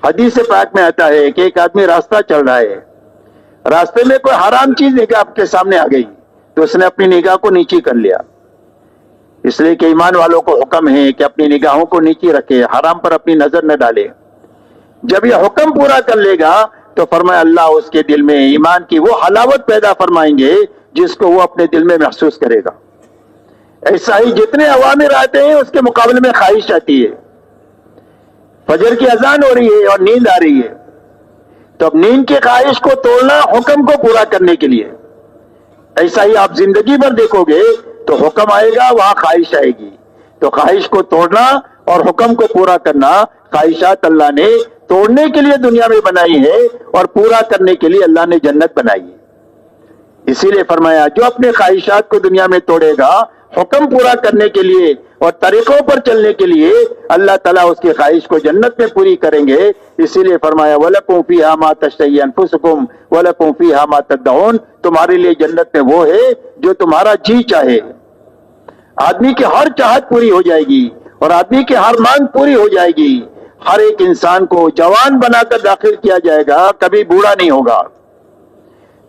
حدیث پاک میں آتا ہے کہ ایک آدمی راستہ چل رہا ہے، راستے میں کوئی حرام چیز نگاہ کے سامنے آ گئی تو اس نے اپنی نگاہ کو نیچی کر لیا، اس لیے کہ ایمان والوں کو حکم ہے کہ اپنی نگاہوں کو نیچی رکھے، حرام پر اپنی نظر نہ ڈالے۔ جب یہ حکم پورا کر لے گا تو فرمایا اللہ اس کے دل میں ایمان کی وہ حلاوت پیدا فرمائیں گے جس کو وہ اپنے دل میں محسوس کرے گا۔ ایسا ہی جتنے اوامر آتے ہیں اس کے مقابلے میں خواہش آتی ہے۔ فجر کی اذان ہو رہی ہے اور نیند آ رہی ہے، تو اب نیند کی خواہش کو توڑنا حکم کو پورا کرنے کے لیے۔ ایسا ہی آپ زندگی بھر دیکھو گے تو حکم آئے گا وہاں خواہش آئے گی، تو خواہش کو توڑنا اور حکم کو پورا کرنا، خواہشات اللہ نے توڑنے کے لیے دنیا میں بنائی ہے اور پورا کرنے کے لیے اللہ نے جنت بنائی ہے۔ اسی لیے فرمایا جو اپنے خواہشات کو دنیا میں توڑے گا حکم پورا کرنے کے لیے اور طریقوں پر چلنے کے لیے، اللہ تعالیٰ اس کی خواہش کو جنت میں پوری کریں گے۔ اسی لیے فرمایا وَلَكُمْ فِيهَا مَا تَشْتَهِي أَنفُسُكُمْ وَلَكُمْ فِيهَا مَا تَدَّعُونَ، تمہارے لیے جنت میں وہ ہے جو تمہارا جی چاہے۔ آدمی کی ہر چاہت پوری ہو جائے گی اور آدمی کی ہر مانگ پوری ہو جائے گی۔ ہر ایک انسان کو جوان بنا کر داخل کیا جائے گا، کبھی بوڑھا نہیں ہوگا۔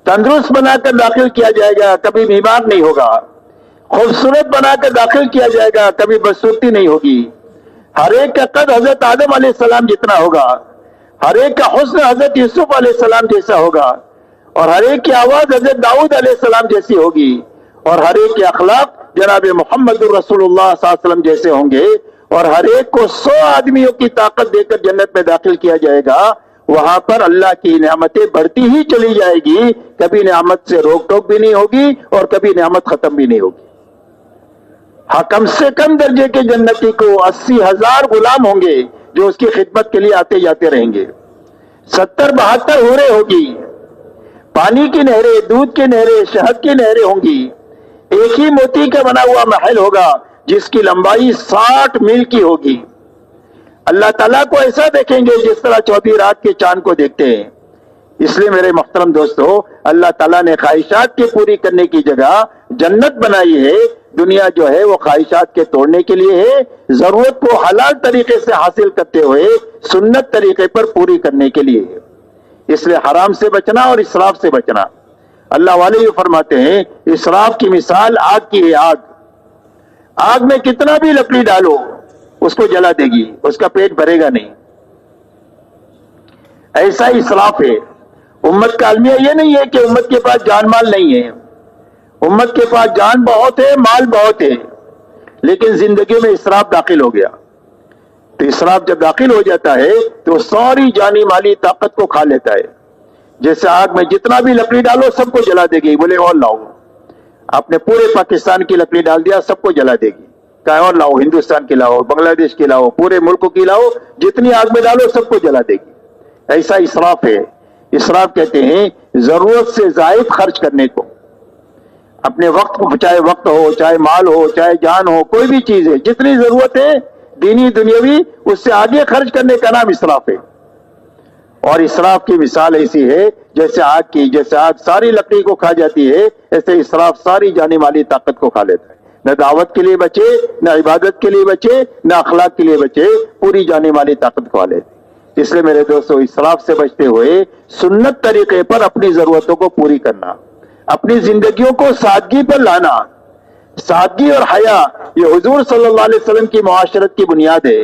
تندرست بنا کر داخل کیا جائے گا، کبھی بیمار نہیں ہوگا۔ خوبصورت بنا کر داخل کیا جائے گا، کبھی بدصورتی نہیں ہوگی۔ ہر ایک کا قد حضرت آدم علیہ السلام جتنا ہوگا، ہر ایک کا حسن حضرت یوسف علیہ السلام جیسا ہوگا، اور ہر ایک کی آواز حضرت داؤد علیہ السلام جیسی ہوگی، اور ہر ایک کے اخلاق جناب محمد الرسول اللہ صلی اللہ علیہ وسلم جیسے ہوں گے، اور ہر ایک کو 100 آدمیوں کی طاقت دے کر جنت میں داخل کیا جائے گا۔ وہاں پر اللہ کی نعمتیں بڑھتی ہی چلی جائے گی، کبھی نعمت سے روک ٹوک بھی نہیں ہوگی اور کبھی نعمت ختم بھی نہیں ہوگی۔ ہاں کم سے کم درجے کے جنتی کو 80,000 غلام ہوں گے جو اس کی خدمت کے لیے آتے جاتے رہیں گے۔ 70-72 حوریں ہوگی، پانی کی نہریں، دودھ کی نہریں، شہد کی نہریں ہوں گی۔ ایک ہی موتی کا بنا ہوا محل ہوگا جس کی لمبائی 60 میل کی ہوگی۔ اللہ تعالیٰ کو ایسا دیکھیں گے جس طرح 24 رات کے چاند کو دیکھتے ہیں۔ اس لیے میرے محترم دوستو، اللہ تعالیٰ نے خواہشات کی پوری کرنے کی جگہ جنت بنائی ہے۔ دنیا جو ہے وہ خواہشات کے توڑنے کے لیے ہے، ضرورت کو حلال طریقے سے حاصل کرتے ہوئے سنت طریقے پر پوری کرنے کے لیے ہے۔ اس لیے حرام سے بچنا اور اسراف سے بچنا۔ اللہ والے یہ فرماتے ہیں اسراف کی مثال آگ کی ہے۔ آگ میں کتنا بھی لکڑی ڈالو اس کو جلا دے گی، اس کا پیٹ بھرے گا نہیں۔ ایسا ہی اسراف ہے۔ امت کا المیہ یہ نہیں ہے کہ امت کے پاس جان مال نہیں ہے، امت کے پاس جان بہت ہے، مال بہت ہے، لیکن زندگی میں اسراف داخل ہو گیا۔ تو اسراف جب داخل ہو جاتا ہے تو ساری جانی مالی طاقت کو کھا لیتا ہے۔ جیسے آگ میں جتنا بھی لکڑی ڈالو سب کو جلا دے گی، بولے اور لاؤ، آپ نے پورے پاکستان کی لکڑی ڈال دیا سب کو جلا دے گی، کہا اور لاؤ، ہندوستان کی لاؤ، بنگلہ دیش کی لاؤ، پورے ملک کی لاؤ، جتنی آگ میں ڈالو سب کو جلا دے گی۔ ایسا اسراف ہے۔ اسراف کہتے ہیں ضرورت سے زائد خرچ کرنے کو۔ اپنے وقت کو، چاہے وقت ہو، چاہے مال ہو، چاہے جان ہو، کوئی بھی چیز ہے، جتنی ضرورت ہے دینی دنیاوی اس سے آگے خرچ کرنے کا نام اسراف ہے۔ اور اسراف کی مثال ایسی ہے جیسے آگ کی، جیسے آگ ساری لکڑی کو کھا جاتی ہے، ایسے اسراف ساری جانی مالی طاقت کو کھا لیتا ہے۔ نہ دعوت کے لیے بچے، نہ عبادت کے لیے بچے، نہ اخلاق کے لیے بچے، پوری جانی مالی طاقت کھا لیتے۔ اس لیے میرے دوستو اسراف سے بچتے ہوئے سنت طریقے پر اپنی ضرورتوں کو پوری کرنا، اپنی زندگیوں کو سادگی پر لانا۔ سادگی اور حیا یہ حضور صلی اللہ علیہ وسلم کی معاشرت کی بنیاد ہے،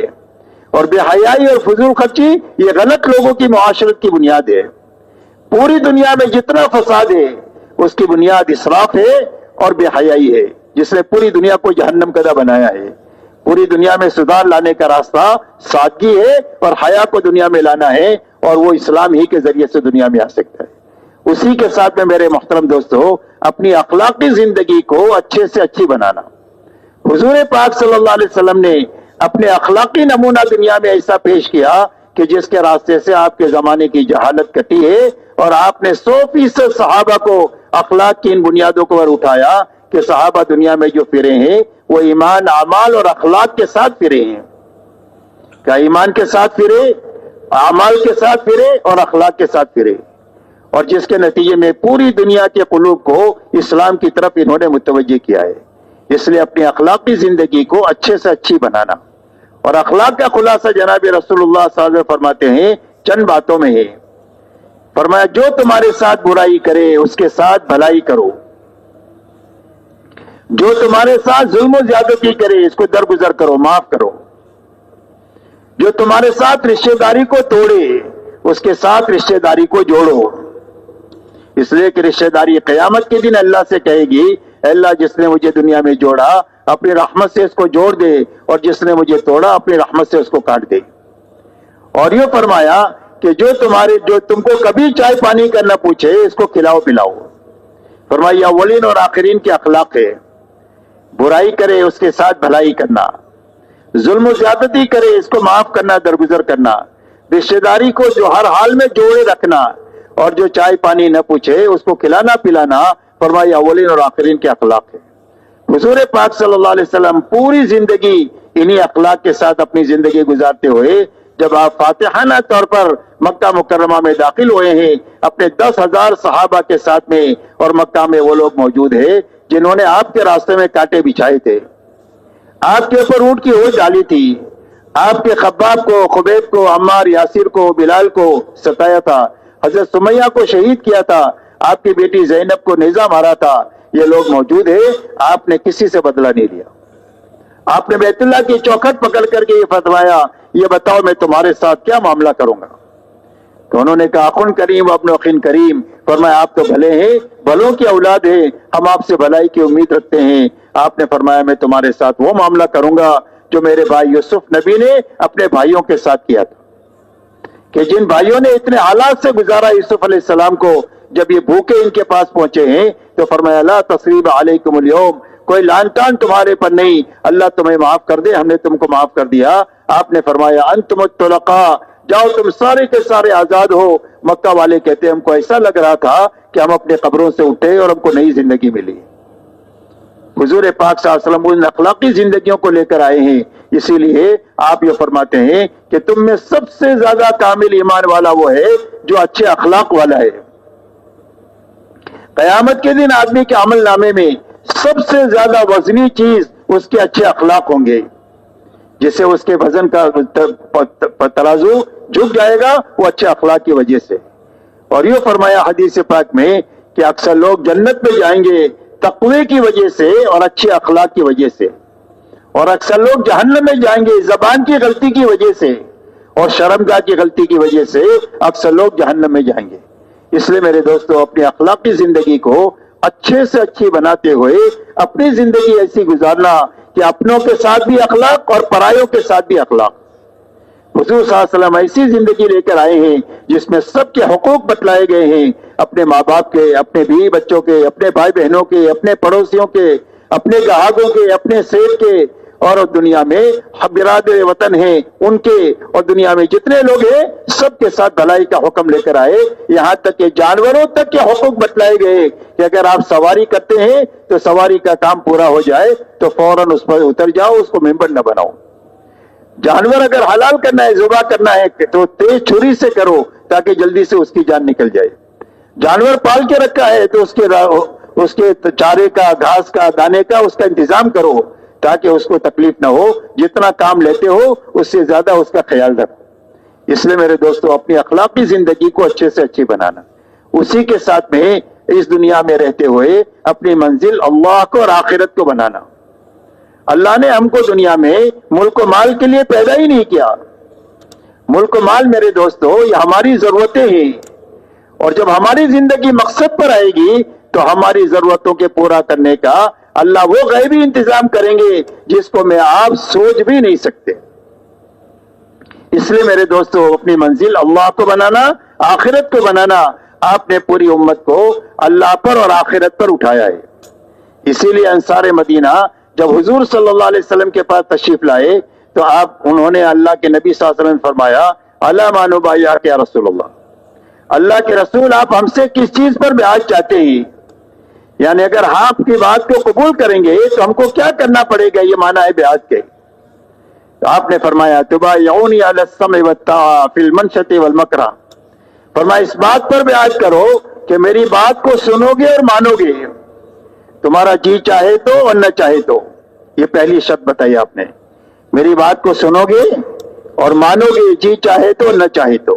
اور بے حیائی اور فضول خرچی یہ غلط لوگوں کی معاشرت کی بنیاد ہے۔ پوری دنیا میں جتنا فساد ہے اس کی بنیاد اسراف ہے اور بے حیائی ہے، جس نے پوری دنیا کو جہنم کدہ بنایا ہے۔ پوری دنیا میں سدھار لانے کا راستہ سادگی ہے اور حیا کو دنیا میں لانا ہے، اور وہ اسلام ہی کے ذریعے سے دنیا میں آ سکتا ہے۔ اسی کے ساتھ میں میرے محترم دوستو اپنی اخلاقی زندگی کو اچھے سے اچھی بنانا۔ حضور پاک صلی اللہ علیہ وسلم نے اپنے اخلاقی نمونہ دنیا میں ایسا پیش کیا کہ جس کے راستے سے آپ کے زمانے کی جہالت کٹی ہے، اور آپ نے 100% صحابہ کو اخلاق کی ان بنیادوں پر اٹھایا کہ صحابہ دنیا میں جو پھرے ہیں وہ ایمان، اعمال اور اخلاق کے ساتھ پھرے ہیں۔ کیا ایمان کے ساتھ پھرے، اعمال کے ساتھ پھرے اور اخلاق کے ساتھ پھرے، اور جس کے نتیجے میں پوری دنیا کے قلوب کو اسلام کی طرف انہوں نے متوجہ کیا ہے۔ اس لیے اپنی اخلاقی زندگی کو اچھے سے اچھی بنانا، اور اخلاق کا خلاصہ جناب رسول اللہ صلی اللہ علیہ وسلم فرماتے ہیں چند باتوں میں ہے. فرمایا جو تمہارے ساتھ برائی کرے اس کے ساتھ بھلائی کرو، جو تمہارے ساتھ ظلم و زیادتی کرے اس کو درگزر کرو، معاف کرو، جو تمہارے ساتھ رشتہ داری کو توڑے اس کے ساتھ رشتہ داری کو جوڑو. اس لیے کہ رشتہ داری قیامت کے دن اللہ سے کہے گی اے اللہ جس نے مجھے دنیا میں جوڑا اپنی رحمت سے اس کو جوڑ دے، اور جس نے مجھے توڑا اپنی رحمت سے اس کو کاٹ دے. اور یہ فرمایا کہ جو تم کو کبھی چائے پانی کا نہ پوچھے اس کو کھلاؤ پلاؤ. فرمایا اولین اور آخرین کے اخلاق ہے، برائی کرے اس کے ساتھ بھلائی کرنا، ظلم و زیادتی کرے اس کو معاف کرنا، درگزر کرنا، رشتہ داری کو جو ہر حال میں جوڑے رکھنا، اور جو چائے پانی نہ پوچھے اس کو کھلانا پلانا. فرمایا اولین اور آخرین کے اخلاق ہے. حضور پاک صلی اللہ علیہ وسلم پوری زندگی انہی اخلاق کے ساتھ اپنی زندگی گزارتے ہوئے جب آپ فاتحانہ طور پر مکہ مکرمہ میں داخل ہوئے ہیں اپنے 10,000 صحابہ کے ساتھ میں، اور مکہ میں وہ لوگ موجود ہیں جنہوں نے آپ کے راستے میں کانٹے بچھائے تھے، آپ کے اوپر اونٹ کی ہوش ڈالی تھی، آپ کے خباب کو، خبیب کو، عمار، یاسر کو، بلال کو ستایا تھا، حضرت سمیہ کو شہید کیا تھا، آپ کی بیٹی زینب کو نیزہ مارا تھا. یہ لوگ موجود ہیں، آپ نے کسی سے بدلہ نہیں لیا. آپ نے بیت اللہ کی چوکھٹ پکڑ کر کے یہ فتوایا یہ بتاؤ میں تمہارے ساتھ کیا معاملہ کروں گا. تو انہوں نے کہا اخن کریم ابن اخن کریم. فرمایا آپ تو بھلے ہیں، بھلوں کی اولاد ہیں، ہم آپ سے بھلائی کی امید رکھتے ہیں. آپ نے فرمایا میں تمہارے ساتھ وہ معاملہ کروں گا جو میرے بھائی یوسف نبی نے اپنے بھائیوں کے ساتھ کیا تھا، کہ جن بھائیوں نے اتنے حالات سے گزارا یوسف علیہ السلام کو، جب یہ بھوکے ان کے پاس پہنچے ہیں تو فرمایا لا تثریب علیکم اليوم، کوئی لان تان تمہارے پر نہیں، اللہ تمہیں معاف کر دے، ہم نے تم کو معاف کر دیا. آپ نے فرمایا انتم الطلقاء، جاؤ تم سارے کے سارے آزاد ہو. مکہ والے کہتے ہیں ہم کو ایسا لگ رہا تھا کہ ہم اپنے قبروں سے اٹھے اور ہم کو نئی زندگی ملی. حضور پاک صلی اللہ علیہ وسلم ان اخلاقی زندگیوں کو لے کر آئے ہیں. اسی لیے آپ یہ فرماتے ہیں کہ تم میں سب سے زیادہ کامل ایمان والا وہ ہے جو اچھے اخلاق والا ہے. قیامت کے دن آدمی کے عمل نامے میں سب سے زیادہ وزنی چیز اس کے اچھے اخلاق ہوں گے، جس سے اس کے وزن کا ترازو جھک جائے گا، وہ اچھے اخلاق کی وجہ سے. اور یہ فرمایا حدیث پاک میں کہ اکثر لوگ جنت میں جائیں گے تقوی کی وجہ سے اور اچھے اخلاق کی وجہ سے، اور اکثر لوگ جہنم میں جائیں گے زبان کی غلطی کی وجہ سے اور شرمگاہ کی غلطی کی وجہ سے. اکثر لوگ جہنم میں جائیں گے. اس لیے میرے دوستو اپنی اخلاقی زندگی کو اچھے سے اچھی بناتے ہوئے اپنی زندگی ایسی گزارنا کہ اپنوں کے ساتھ بھی اخلاق اور پرایوں کے ساتھ بھی اخلاق. حضور صلی اللہ علیہ وسلم ایسی زندگی لے کر آئے ہیں جس میں سب کے حقوق بتلائے گئے ہیں، اپنے ماں باپ کے، اپنے بیوی بچوں کے، اپنے بھائی بہنوں کے، اپنے پڑوسیوں کے، اپنے گاہکوں کے، اپنے سیٹ کے، اور دنیا میں برادر وطن ہیں ان کے، اور دنیا میں جتنے لوگ ہیں سب کے ساتھ بھلائی کا حکم لے کر آئے. یہاں تک کہ جانوروں تک کے حقوق بتلائے گئے کہ اگر آپ سواری کرتے ہیں تو سواری کا کام پورا ہو جائے تو فوراً اس پر اتر جاؤ، اس کو ممبر نہ بناؤ. جانور اگر حلال کرنا ہے، ذبح کرنا ہے تو تیز چھری سے کرو تاکہ جلدی سے اس کی جان نکل جائے. جانور پال کے رکھا ہے تو اس کے چارے کا، گھاس کا، دانے کا اس کا انتظام کرو تاکہ اس کو تکلیف نہ ہو. جتنا کام لیتے ہو اس سے زیادہ اس کا خیال رکھو. اس لیے میرے دوستو اپنی اخلاقی زندگی کو اچھے سے اچھی بنانا، اسی کے ساتھ میں اس دنیا میں رہتے ہوئے اپنی منزل اللہ کو اور آخرت کو بنانا. اللہ نے ہم کو دنیا میں ملک و مال کے لیے پیدا ہی نہیں کیا. ملک و مال میرے دوستو یہ ہماری ضرورتیں ہیں، اور جب ہماری زندگی مقصد پر آئے گی تو ہماری ضرورتوں کے پورا کرنے کا اللہ وہ غیبی انتظام کریں گے جس کو میں آپ سوچ بھی نہیں سکتے. اس لیے میرے دوستو اپنی منزل اللہ کو بنانا، آخرت کو بنانا. آپ نے پوری امت کو اللہ پر اور آخرت پر اٹھایا ہے. اسی لیے انصار مدینہ جب حضور صلی اللہ علیہ وسلم کے پاس تشریف لائے تو انہوں نے اللہ کے نبی صلی اللہ علیہ وسلم نے فرمایا الا ما نبایعک یا رسول اللہ، اللہ کے رسول آپ ہم سے کس چیز پر بیعت چاہتے ہیں؟ یعنی اگر آپ کی بات کو قبول کریں گے تو ہم کو کیا کرنا پڑے گا، یہ معنی ہے بیعت کے. تو آپ نے فرمایا تبایعونی علی السمع والطاعہ فی المنشط والمکرہ، فرمایا اس بات پر بیعت کرو کہ میری بات کو سنو گے اور مانو گے، تمہارا جی چاہے تو اور نہ چاہے تو. یہ پہلی شرط بتائی آپ نے، میری بات کو سنو گے اور مانو گے، جی چاہے تو نہ چاہے تو.